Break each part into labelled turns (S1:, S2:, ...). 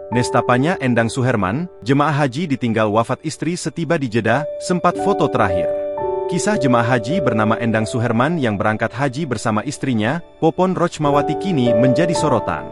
S1: Nestapanya Endang Suherman, jemaah haji ditinggal wafat istri setiba di Jeddah, sempat foto terakhir. Kisah jemaah haji bernama Endang Suherman yang berangkat haji bersama istrinya, Popon Rochmawati kini menjadi sorotan.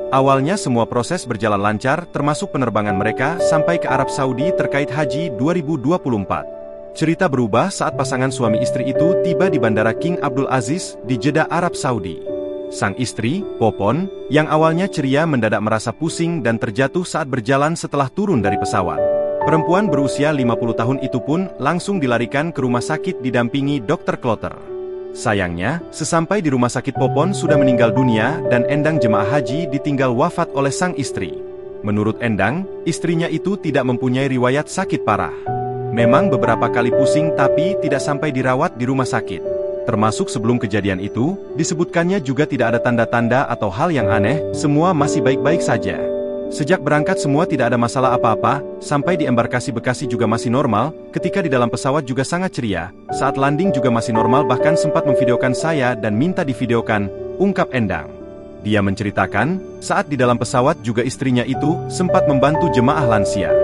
S1: Awalnya semua proses berjalan lancar termasuk penerbangan mereka sampai ke Arab Saudi terkait haji 2024. Cerita berubah saat pasangan suami istri itu tiba di Bandara King Abdul Aziz di Jeddah, Arab Saudi. Sang istri, Popon, yang awalnya ceria mendadak merasa pusing dan terjatuh saat berjalan setelah turun dari pesawat. Perempuan berusia 50 tahun itu pun langsung dilarikan ke rumah sakit didampingi dokter kloter. Sayangnya, sesampai di rumah sakit Popon sudah meninggal dunia dan Endang jemaah haji ditinggal wafat oleh sang istri. Menurut Endang, istrinya itu tidak mempunyai riwayat sakit parah. Memang beberapa kali pusing tapi tidak sampai dirawat di rumah sakit. Termasuk sebelum kejadian itu, disebutkannya juga tidak ada tanda-tanda atau hal yang aneh, semua masih baik-baik saja. Sejak berangkat semua tidak ada masalah apa-apa, sampai di embarkasi Bekasi juga masih normal, ketika di dalam pesawat juga sangat ceria, saat landing juga masih normal bahkan sempat memvideokan saya dan minta divideokan, ungkap Endang. Dia menceritakan, saat di dalam pesawat juga istrinya itu sempat membantu jemaah lansia.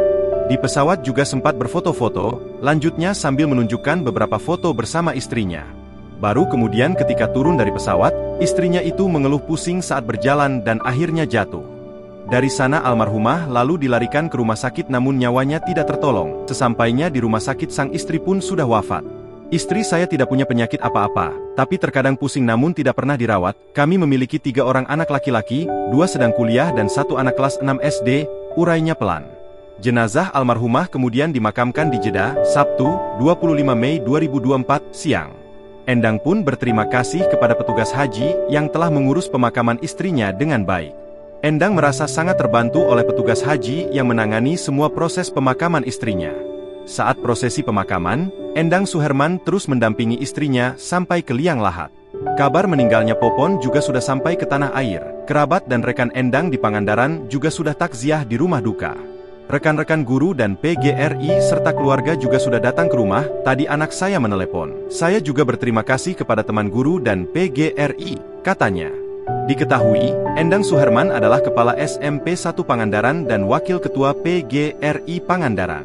S1: Di pesawat juga sempat berfoto-foto, lanjutnya sambil menunjukkan beberapa foto bersama istrinya. Baru kemudian ketika turun dari pesawat, istrinya itu mengeluh pusing saat berjalan dan akhirnya jatuh. Dari sana almarhumah lalu dilarikan ke rumah sakit namun nyawanya tidak tertolong. Sesampainya di rumah sakit sang istri pun sudah wafat. Istri saya tidak punya penyakit apa-apa, tapi terkadang pusing namun tidak pernah dirawat. Kami memiliki 3 orang anak laki-laki, 2 sedang kuliah dan 1 anak kelas 6 SD, urainya pelan. Jenazah almarhumah kemudian dimakamkan di Jeddah, Sabtu, 25 Mei 2024, siang. Endang pun berterima kasih kepada petugas haji yang telah mengurus pemakaman istrinya dengan baik. Endang merasa sangat terbantu oleh petugas haji yang menangani semua proses pemakaman istrinya. Saat prosesi pemakaman, Endang Suherman terus mendampingi istrinya sampai ke liang lahat. Kabar meninggalnya Popon juga sudah sampai ke tanah air. Kerabat dan rekan Endang di Pangandaran juga sudah takziah di rumah duka. Rekan-rekan guru dan PGRI serta keluarga juga sudah datang ke rumah, tadi anak saya menelepon. Saya juga berterima kasih kepada teman guru dan PGRI, katanya. Diketahui, Endang Suherman adalah Kepala SMP 1 Pangandaran dan Wakil Ketua PGRI Pangandaran.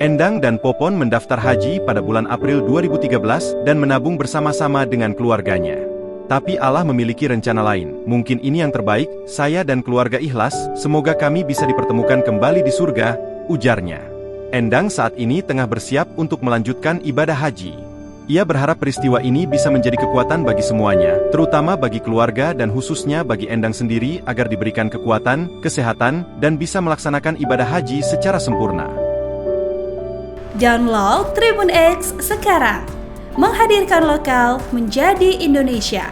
S1: Endang dan Popon mendaftar haji pada bulan April 2013 dan menabung bersama-sama dengan keluarganya. Tapi Allah memiliki rencana lain, mungkin ini yang terbaik, saya dan keluarga ikhlas, semoga kami bisa dipertemukan kembali di surga, ujarnya. Endang saat ini tengah bersiap untuk melanjutkan ibadah haji. Ia berharap peristiwa ini bisa menjadi kekuatan bagi semuanya, terutama bagi keluarga dan khususnya bagi Endang sendiri agar diberikan kekuatan, kesehatan, dan bisa melaksanakan ibadah haji secara sempurna.
S2: Download Tribun X sekarang. Menghadirkan lokal menjadi Indonesia.